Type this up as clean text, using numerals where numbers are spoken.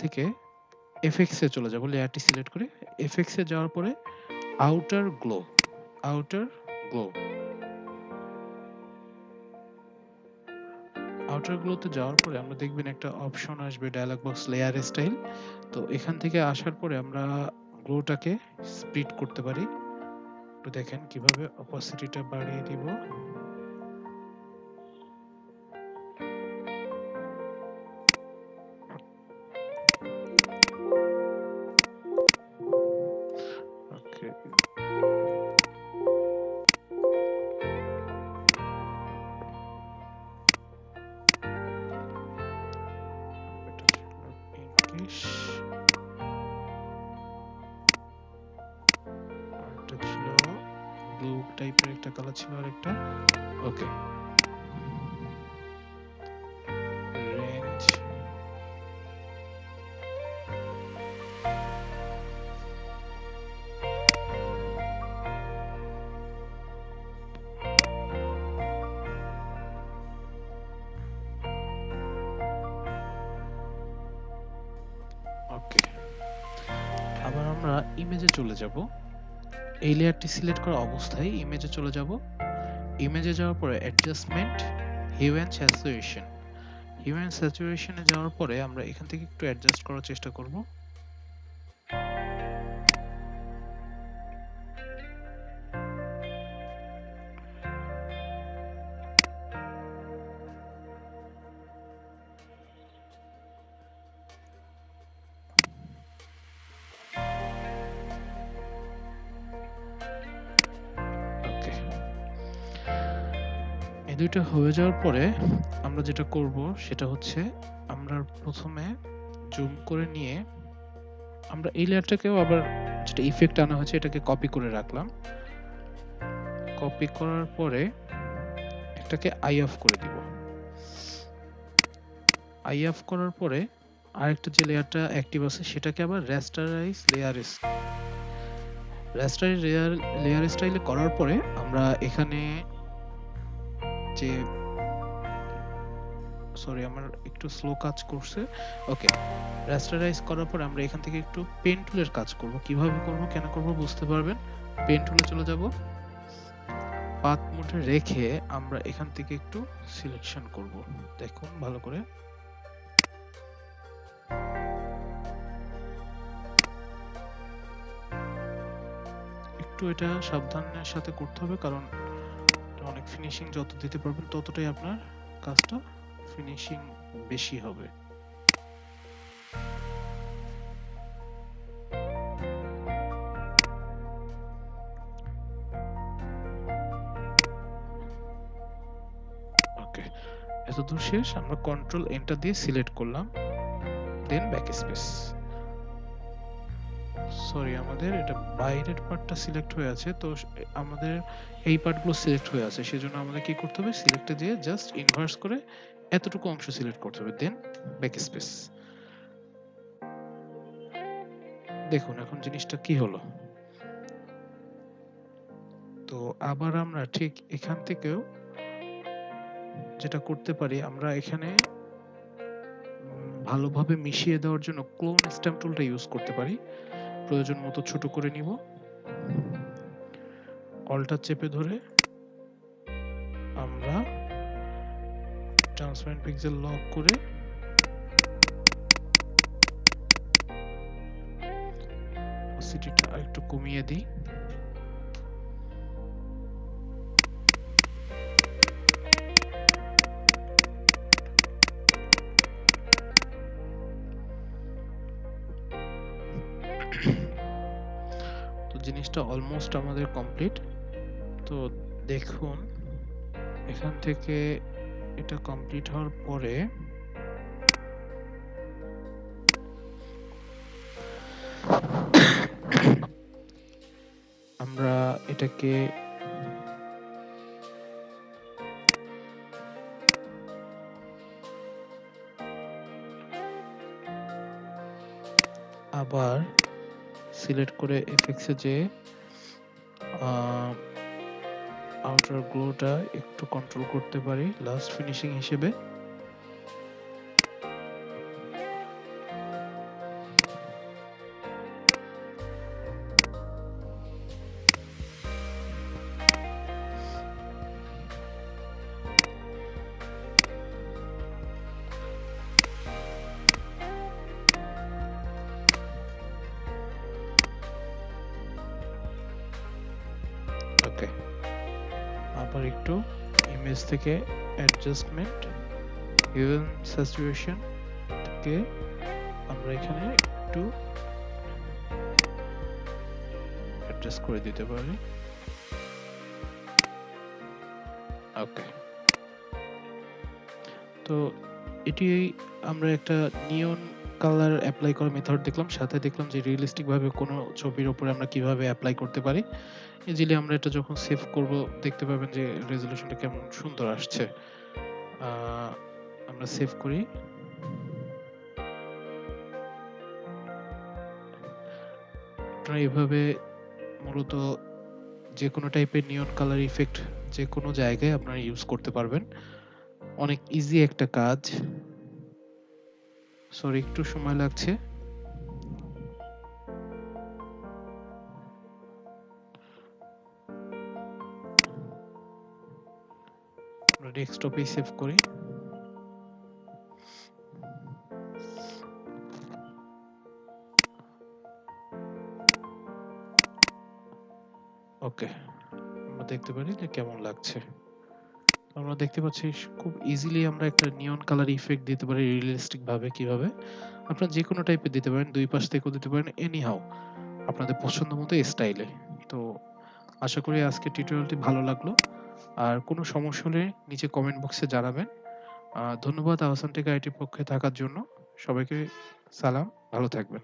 থেকে এফেক্টস এ চলে যাব, লেয়ারটি সিলেক্ট করে এফেক্টস এ যাওয়ার পরে outer glow, outer glow, outer গ্লোতে যাওয়ার পরে আমরা দেখবেন একটা অপশন আসবে ডায়ালগ বক্স লেয়ার স্টাইল। তো এখান থেকে আসার পরে আমরা গ্লোটাকে স্প্লিট করতে পারি। একটু দেখেন কিভাবে অপাসিটিটা বাড়িয়ে দিব। ওকে, এটা ছিল পিঙ্কিশ, আর এটা ছিল ব্লু টাইপের একটা কালার ছিল আরেকটা। ওকে, রেঞ্জ ওকে। আবার আমরা ইমেজে চলে যাব। এই লেয়ারটি সিলেক্ট করা অবস্থায় ইমেজে চলে যাব। ইমেজে যাওয়ার পরে adjustment, hue and saturation, hue and স্যাচুরেশনে যাওয়ার পরে আমরা এখান থেকে একটু অ্যাডজাস্ট করার চেষ্টা করব। ওকে, এই দুইটা হয়ে যাওয়ার পরে আমরা যেটা করব সেটা হচ্ছে আমরা প্রথমে জুম করে নিয়ে আমরা এই লেয়ারটাকেও আবার যেটা ইফেক্ট আনা হয়েছে এটাকে কপি করে রাখলাম। কপি করার পরে এটাকে আই অফ করে দিব। আই অফ করার পরে আরেকটা যে লেয়ারটা অ্যাক্টিভ আছে সেটাকে আবার রেস্টারাইজ লেয়ার স্টাইলে করার পরে আমরা এখানে যে সরি আমার একটু স্লো কাজ করছে। ওকে, রেস্টারাইজ করার পর আমরা এখান থেকে একটু পেন টুলের কাজ করব। কিভাবে করব কেন করব বুঝতে পারবেন। পেন টুলে চলে যাব, পাথ মোডে রেখে আমরা এখান থেকে একটু সিলেকশন করব। দেখুন ভালো করে, একটু এটা সাবধানের সাথে করতে হবে কারণ অনেক ফিনিশিং যত দিতে পারবেন ততটাই আপনার কাজটা ফিনিশিং বেশি হবে। ওকে, এতদূর শেষ। আমরা কন্ট্রোল এন্টার দিয়ে সিলেক্ট করলাম, দেন ব্যাক স্পেস। সরি আমাদের এটা বাইরের পার্টটা সিলেক্ট হয়ে আছে, তো আমাদের এই পার্টগুলো সিলেক্ট হয়ে আছে, সেজন্য আমাদের কি করতে হবে, সিলেক্টে দিয়ে জাস্ট ইনভার্স করে এতটুকু অংশ সিলেক্ট করতে হবে, দেন ব্যাক স্পেস। দেখুন এখন জিনিসটা কি হলো। তো আবার আমরা ঠিক এখান থেকেও যেটা করতে পারি, আমরা এখানে ভালোভাবে মিশিয়ে দেওয়ার জন্য ক্লোন স্ট্যাম্প টুলটা ইউজ করতে পারি। প্রয়োজন মতো ছোট করে নিব, অল্টা চেপে ধরে আমরা ট্রান্সপারেন্ট পিক্সেল লক করে অপাসিটিটা একটু কমিয়ে দিই। তো জিনিসটা অলমোস্ট আমাদের কমপ্লিট। তো দেখুন এখান থেকে এটা কমপ্লিট হওয়ার পরে আমরা এটাকে আবার সিলেক্ট করে এফেক্টসে যে আউটার গ্লোটা একটু কন্ট্রোল করতে পারি লাস্ট ফিনিশিং হিসেবে। আবার একটু ইমেজ থেকে অ্যাডজাস্টমেন্ট, হিউম্যান স্যাচুরেশন থেকে আমরা এখানে একটু অ্যাডজাস্ট করে দিতে পারি। ওকে, তো এটি আমরা একটা নিয়ন কালার অ্যাপ্লাই করার মেথড দেখলাম, সাথে দেখলাম যে রিয়েলিস্টিক ভাবে কোনো ছবির উপরে আমরা কিভাবে অ্যাপ্লাই করতে পারি। ইজিলি আমরা এটা যখন সেভ করব দেখতে পাবেন যে রেজোলিউশনটা কেমন সুন্দর আসছে। আমরা সেভ করি। আপনারা এইভাবে মূলত যে কোনো টাইপের নিয়ন কালার ইফেক্ট যে কোনো জায়গায় আপনারা ইউজ করতে পারবেন। অনেক ইজি একটা কাজ। সরি, একটু সময় লাগছে। আমরা ডেস্কটপেই সেভ করি। ওকে, আমরা দেখতে পারি যে কেমন লাগছে। আমরা দেখতে পাচ্ছি খুব ইজিলি আমরা একটা নিয়ন কালার ইফেক্ট দিতে পারি রিয়েলিস্টিক ভাবে। কিভাবে আপনারা যে কোনো টাইপের দিতে পারেন, দুই পাশ থেকেও দিতে পারেন, এনি হাউ আপনাদের পছন্দ মতো স্টাইলে। তো আশা করি আজকের টিউটোরিয়ালটি ভালো লাগলো। আর কোনো সমস্যা হলে নিচে কমেন্ট বক্সে জানাবেন। ধন্যবাদ আহসান টেক আইটির পক্ষে থাকার জন্য। সবাইকে সালাম, ভালো থাকবেন।